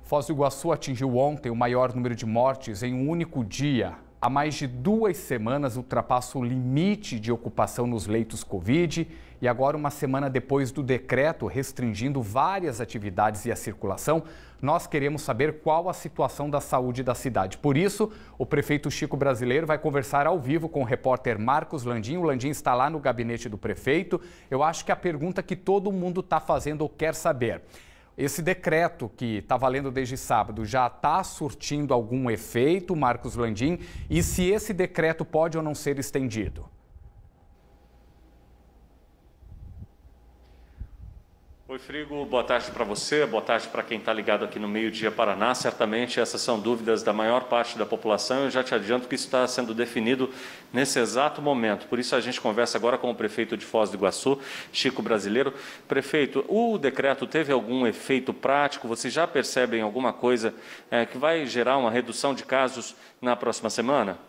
Foz do Iguaçu atingiu ontem o maior número de mortes em um único dia. Há mais de 2 semanas ultrapassa o limite de ocupação nos leitos Covid e agora, uma semana depois do decreto restringindo várias atividades e a circulação, nós queremos saber qual a situação da saúde da cidade. Por isso, o prefeito Chico Brasileiro vai conversar ao vivo com o repórter Marcos Landim. O Landim está lá no gabinete do prefeito. Eu acho que a pergunta que todo mundo está fazendo ou quer saber: esse decreto que está valendo desde sábado já está surtindo algum efeito, Marcos Landim? E se esse decreto pode ou não ser estendido? Oi, Frigo, boa tarde para você, boa tarde para quem está ligado aqui no Meio Dia Paraná. Certamente essas são dúvidas da maior parte da população. Eu já te adianto que isso está sendo definido nesse exato momento. Por isso a gente conversa agora com o prefeito de Foz do Iguaçu, Chico Brasileiro. Prefeito, o decreto teve algum efeito prático? Vocês já percebem alguma coisa que vai gerar uma redução de casos na próxima semana?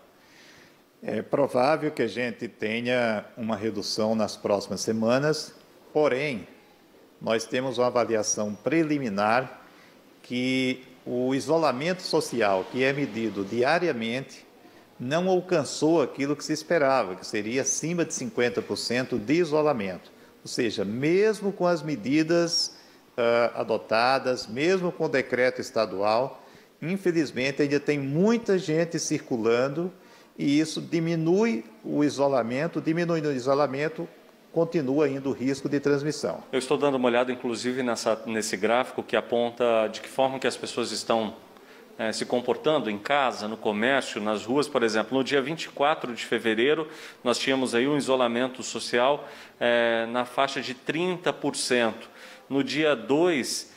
É provável que a gente tenha uma redução nas próximas semanas, porém, nós temos uma avaliação preliminar que o isolamento social, que é medido diariamente, não alcançou aquilo que se esperava, que seria acima de 50% de isolamento. Ou seja, mesmo com as medidas adotadas, mesmo com o decreto estadual, infelizmente ainda tem muita gente circulando e isso diminui o isolamento, diminuindo o isolamento, continua ainda o risco de transmissão. Eu estou dando uma olhada, inclusive, nesse gráfico que aponta de que forma que as pessoas estão se comportando em casa, no comércio, nas ruas. Por exemplo, no dia 24 de fevereiro, nós tínhamos aí um isolamento social na faixa de 30%. No dia 2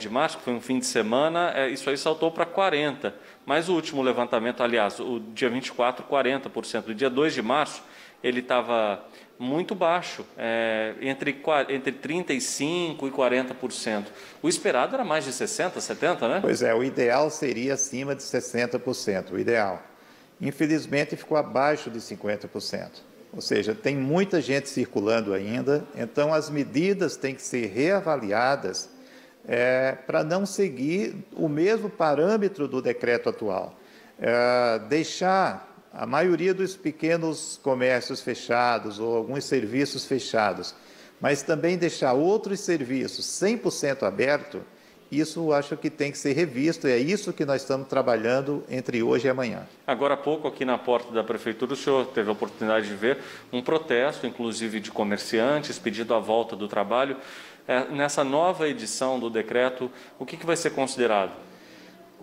de março, que foi um fim de semana, isso aí saltou para 40%. Mas o último levantamento, aliás, o dia 24, 40%. No dia 2 de março, ele estava muito baixo, entre 35% e 40%. O esperado era mais de 60%, 70%, né? Pois é, o ideal seria acima de 60%, o ideal. Infelizmente ficou abaixo de 50%. Ou seja, tem muita gente circulando ainda, então as medidas têm que ser reavaliadas para não seguir o mesmo parâmetro do decreto atual. Deixar a maioria dos pequenos comércios fechados ou alguns serviços fechados, mas também deixar outros serviços 100% abertos, isso acho que tem que ser revisto, e é isso que nós estamos trabalhando entre hoje e amanhã. Agora há pouco, aqui na porta da Prefeitura, o senhor teve a oportunidade de ver um protesto, inclusive de comerciantes, pedindo a volta do trabalho. Nessa nova edição do decreto, o que vai ser considerado?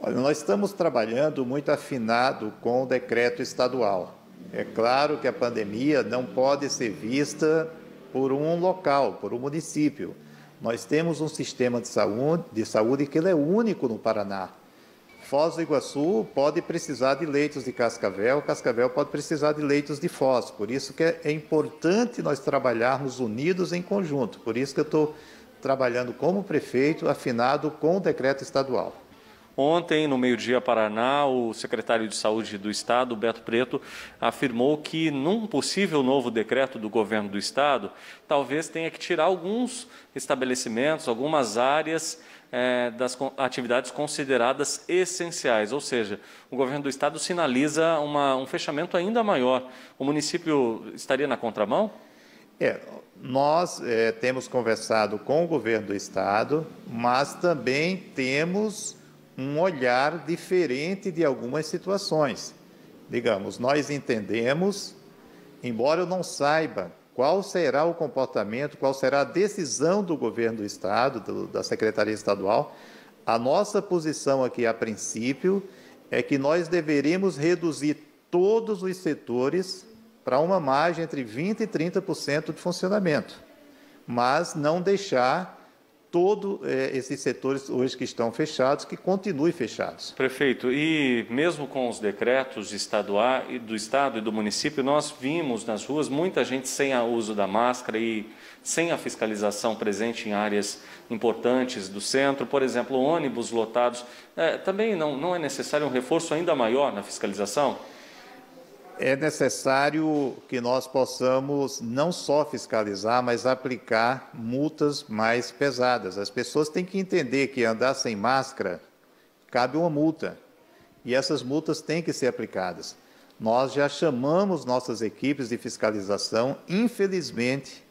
Olha, nós estamos trabalhando muito afinado com o decreto estadual. É claro que a pandemia não pode ser vista por um local, por um município. Nós temos um sistema de saúde que ele é único no Paraná. Foz do Iguaçu pode precisar de leitos de Cascavel, Cascavel pode precisar de leitos de Foz. Por isso que é importante nós trabalharmos unidos em conjunto. Por isso que eu estou trabalhando como prefeito, afinado com o decreto estadual. Ontem, no Meio Dia Paraná, o secretário de Saúde do Estado, Beto Preto, afirmou que num possível novo decreto do governo do Estado, talvez tenha que tirar alguns estabelecimentos, algumas áreas das atividades consideradas essenciais. Ou seja, o governo do Estado sinaliza um fechamento ainda maior. O município estaria na contramão? Nós temos conversado com o governo do Estado, mas também temos um olhar diferente de algumas situações. Digamos, nós entendemos, embora eu não saiba qual será o comportamento, qual será a decisão do governo do Estado, da Secretaria Estadual, a nossa posição aqui, a princípio, é que nós deveríamos reduzir todos os setores para uma margem entre 20% e 30% de funcionamento, mas não deixar todos esses setores hoje que estão fechados, que continuem fechados. Prefeito, e mesmo com os decretos estaduais, do Estado e do município, nós vimos nas ruas muita gente sem o uso da máscara e sem a fiscalização presente em áreas importantes do centro, por exemplo, ônibus lotados. Também não é necessário um reforço ainda maior na fiscalização? É necessário que nós possamos não só fiscalizar, mas aplicar multas mais pesadas. As pessoas têm que entender que andar sem máscara cabe uma multa. E essas multas têm que ser aplicadas. Nós já chamamos nossas equipes de fiscalização, infelizmente,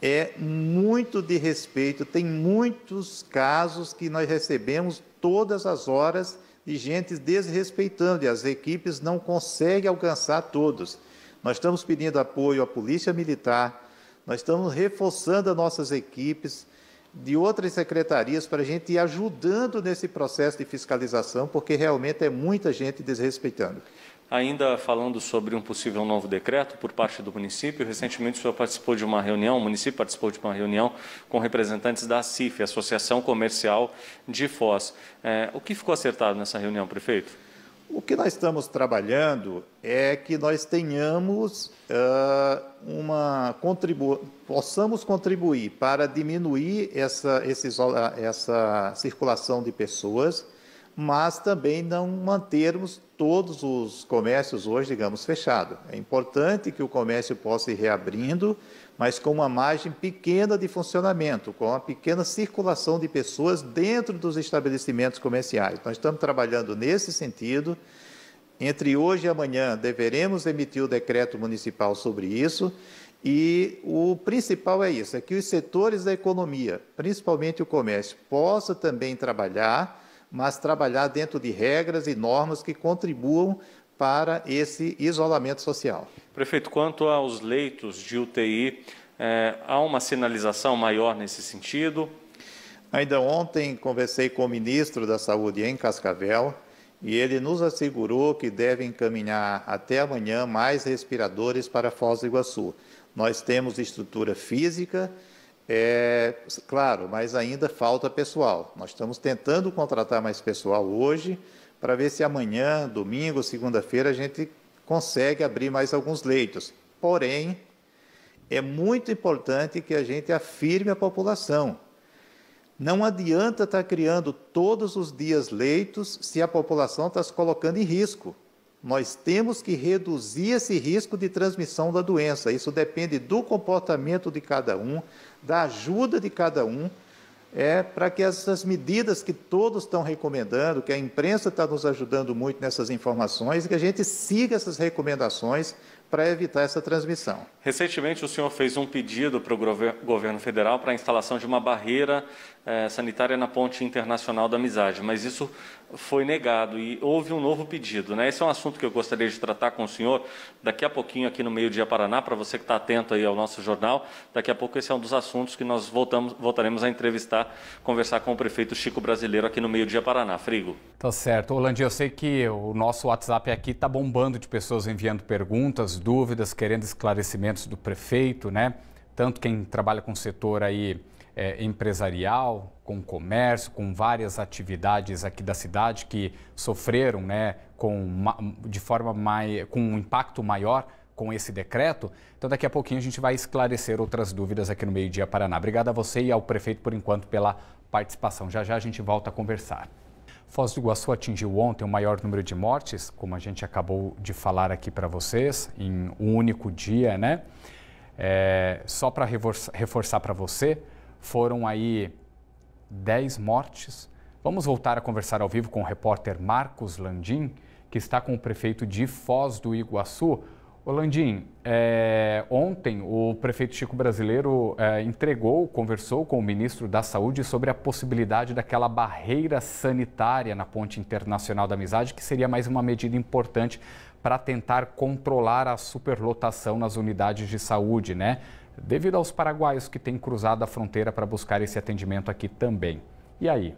é muito de respeito, tem muitos casos que nós recebemos todas as horas de gente desrespeitando, e as equipes não conseguem alcançar todos. Nós estamos pedindo apoio à Polícia Militar, nós estamos reforçando as nossas equipes de outras secretarias para a gente ir ajudando nesse processo de fiscalização, porque realmente é muita gente desrespeitando. Ainda falando sobre um possível novo decreto por parte do município, recentemente o senhor participou de uma reunião, o município participou de uma reunião com representantes da ACIF, Associação Comercial de Foz. O que ficou acertado nessa reunião, prefeito? O que nós estamos trabalhando é que nós tenhamos possamos contribuir para diminuir essa circulação de pessoas, mas também não mantermos todos os comércios hoje, digamos, fechados. É importante que o comércio possa ir reabrindo, mas com uma margem pequena de funcionamento, com uma pequena circulação de pessoas dentro dos estabelecimentos comerciais. Nós estamos trabalhando nesse sentido. Entre hoje e amanhã deveremos emitir o decreto municipal sobre isso, e o principal é isso, é que os setores da economia, principalmente o comércio, possa também trabalhar, mas trabalhar dentro de regras e normas que contribuam para esse isolamento social. Prefeito, quanto aos leitos de UTI, há uma sinalização maior nesse sentido? Ainda ontem conversei com o ministro da Saúde em Cascavel e ele nos assegurou que deve encaminhar até amanhã mais respiradores para Foz do Iguaçu. Nós temos estrutura física, claro, mas ainda falta pessoal. Nós estamos tentando contratar mais pessoal hoje para ver se amanhã, domingo, segunda-feira, a gente consegue abrir mais alguns leitos. Porém, é muito importante que a gente afirme a população. Não adianta estar criando todos os dias leitos se a população está se colocando em risco. Nós temos que reduzir esse risco de transmissão da doença. Isso depende do comportamento de cada um, da ajuda de cada um, para que essas medidas que todos estão recomendando, que a imprensa está nos ajudando muito nessas informações, que a gente siga essas recomendações para evitar essa transmissão. Recentemente, o senhor fez um pedido para o governo federal para a instalação de uma barreira sanitária na Ponte Internacional da Amizade, mas isso foi negado e houve um novo pedido, né? Esse é um assunto que eu gostaria de tratar com o senhor daqui a pouquinho aqui no Meio Dia Paraná, para você que está atento aí ao nosso jornal. Daqui a pouco esse é um dos assuntos que nós voltaremos a entrevistar, conversar com o prefeito Chico Brasileiro aqui no Meio Dia Paraná. Frigo. Tá certo. Orlando, eu sei que o nosso WhatsApp aqui está bombando de pessoas enviando perguntas, dúvidas, querendo esclarecimentos do prefeito, né? Tanto quem trabalha com o setor aí empresarial, com comércio, com várias atividades aqui da cidade que sofreram, né, com um impacto maior com esse decreto. Então daqui a pouquinho a gente vai esclarecer outras dúvidas aqui no Meio Dia Paraná. Obrigado a você e ao prefeito por enquanto pela participação. Já já a gente volta a conversar. Foz do Iguaçu atingiu ontem o maior número de mortes, como a gente acabou de falar aqui para vocês, em um único dia, né? Só para reforçar para você, foram aí 10 mortes. Vamos voltar a conversar ao vivo com o repórter Marcos Landim, que está com o prefeito de Foz do Iguaçu. Ô Landim, ontem o prefeito Chico Brasileiro conversou com o ministro da Saúde sobre a possibilidade daquela barreira sanitária na Ponte Internacional da Amizade, que seria mais uma medida importante para tentar controlar a superlotação nas unidades de saúde, né? Devido aos paraguaios que têm cruzado a fronteira para buscar esse atendimento aqui também. E aí?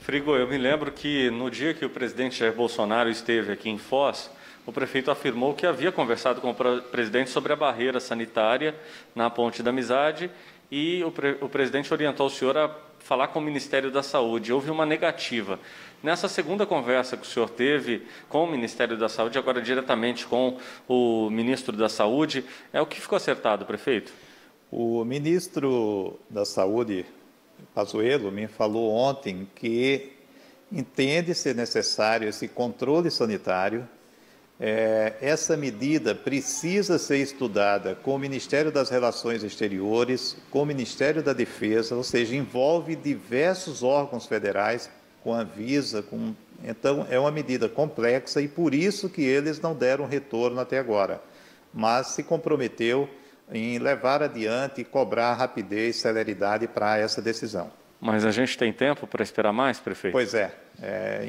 Frigo, eu me lembro que no dia que o presidente Jair Bolsonaro esteve aqui em Foz, o prefeito afirmou que havia conversado com o presidente sobre a barreira sanitária na Ponte da Amizade e o presidente orientou o senhor a falar com o Ministério da Saúde. Houve uma negativa. Nessa segunda conversa que o senhor teve com o Ministério da Saúde, agora diretamente com o ministro da Saúde, o que ficou acertado, prefeito? O ministro da Saúde, Pazuello, me falou ontem que entende ser necessário esse controle sanitário, Essa medida precisa ser estudada com o Ministério das Relações Exteriores, com o Ministério da Defesa, ou seja, envolve diversos órgãos federais, com a Anvisa, então é uma medida complexa e por isso que eles não deram retorno até agora, mas se comprometeu em levar adiante e cobrar rapidez, celeridade para essa decisão. Mas a gente tem tempo para esperar mais, prefeito? Pois é.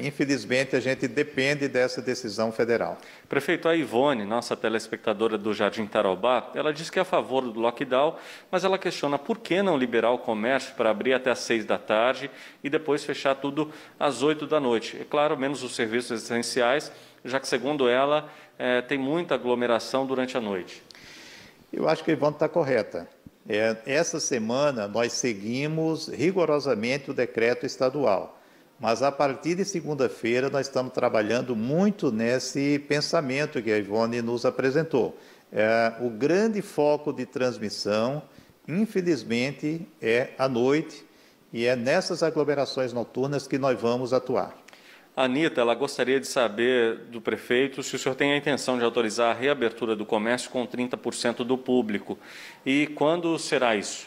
Infelizmente, a gente depende dessa decisão federal. Prefeito, a Ivone, nossa telespectadora do Jardim Tarobá, ela diz que é a favor do lockdown, mas ela questiona por que não liberar o comércio para abrir até às 6 da tarde e depois fechar tudo às 8 da noite. É claro, menos os serviços essenciais, já que, segundo ela, tem muita aglomeração durante a noite. Eu acho que a Ivone está correta. Essa semana nós seguimos rigorosamente o decreto estadual, mas a partir de segunda-feira nós estamos trabalhando muito nesse pensamento que a Ivone nos apresentou. O grande foco de transmissão, infelizmente, é à noite e é nessas aglomerações noturnas que nós vamos atuar. A Anitta, ela gostaria de saber do prefeito se o senhor tem a intenção de autorizar a reabertura do comércio com 30% do público. E quando será isso,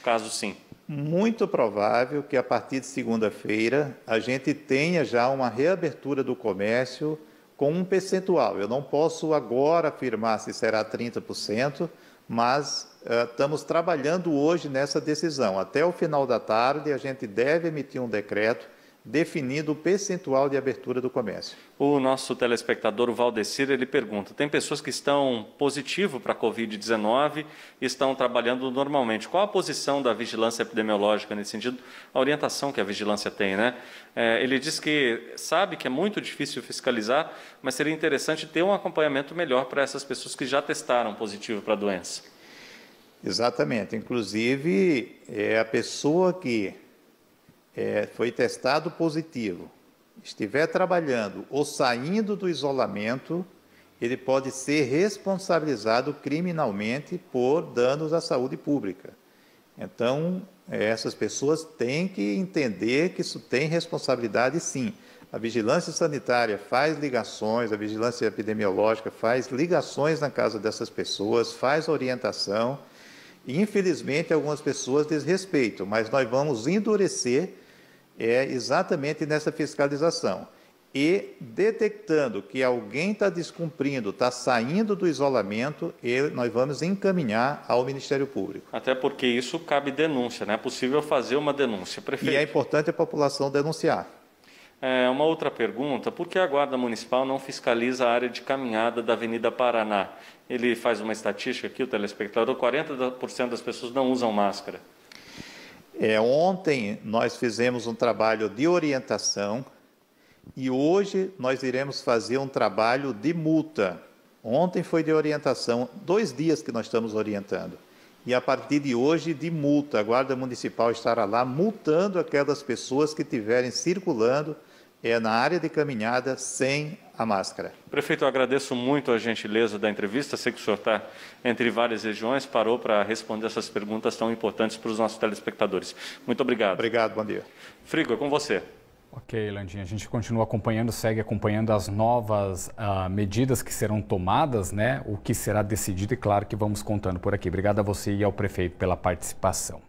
caso sim? Muito provável que a partir de segunda-feira a gente tenha já uma reabertura do comércio com um percentual. Eu não posso agora afirmar se será 30%, mas estamos trabalhando hoje nessa decisão. Até o final da tarde a gente deve emitir um decreto definindo o percentual de abertura do comércio. O nosso telespectador, o Valdecir, ele pergunta, tem pessoas que estão positivo para a Covid-19 e estão trabalhando normalmente. Qual a posição da vigilância epidemiológica nesse sentido? A orientação que a vigilância tem, né? Ele diz que sabe que é muito difícil fiscalizar, mas seria interessante ter um acompanhamento melhor para essas pessoas que já testaram positivo para a doença. Exatamente. Inclusive, a pessoa que foi testado positivo, estiver trabalhando ou saindo do isolamento, ele pode ser responsabilizado criminalmente por danos à saúde pública. Então, essas pessoas têm que entender que isso tem responsabilidade, sim. A vigilância sanitária faz ligações, a vigilância epidemiológica faz ligações na casa dessas pessoas, faz orientação. E, infelizmente, algumas pessoas desrespeitam, mas nós vamos endurecer exatamente nessa fiscalização. E detectando que alguém está descumprindo, está saindo do isolamento, nós vamos encaminhar ao Ministério Público. Até porque isso cabe denúncia, né? É possível fazer uma denúncia, prefeito. E é importante a população denunciar. Uma outra pergunta, por que a Guarda Municipal não fiscaliza a área de caminhada da Avenida Paraná? Ele faz uma estatística aqui, o telespectador, 40% das pessoas não usam máscara. Ontem nós fizemos um trabalho de orientação e hoje nós iremos fazer um trabalho de multa. Ontem foi de orientação, 2 dias que nós estamos orientando. E a partir de hoje, de multa. A Guarda Municipal estará lá multando aquelas pessoas que estiverem circulando na área de caminhada sem a máscara. Prefeito, eu agradeço muito a gentileza da entrevista. Sei que o senhor está entre várias regiões, parou para responder essas perguntas tão importantes para os nossos telespectadores. Muito obrigado. Obrigado, bom dia. Frigo, é com você. Ok, Landinha, a gente continua acompanhando, segue acompanhando as novas medidas que serão tomadas, né? O que será decidido e claro que vamos contando por aqui. Obrigado a você e ao prefeito pela participação.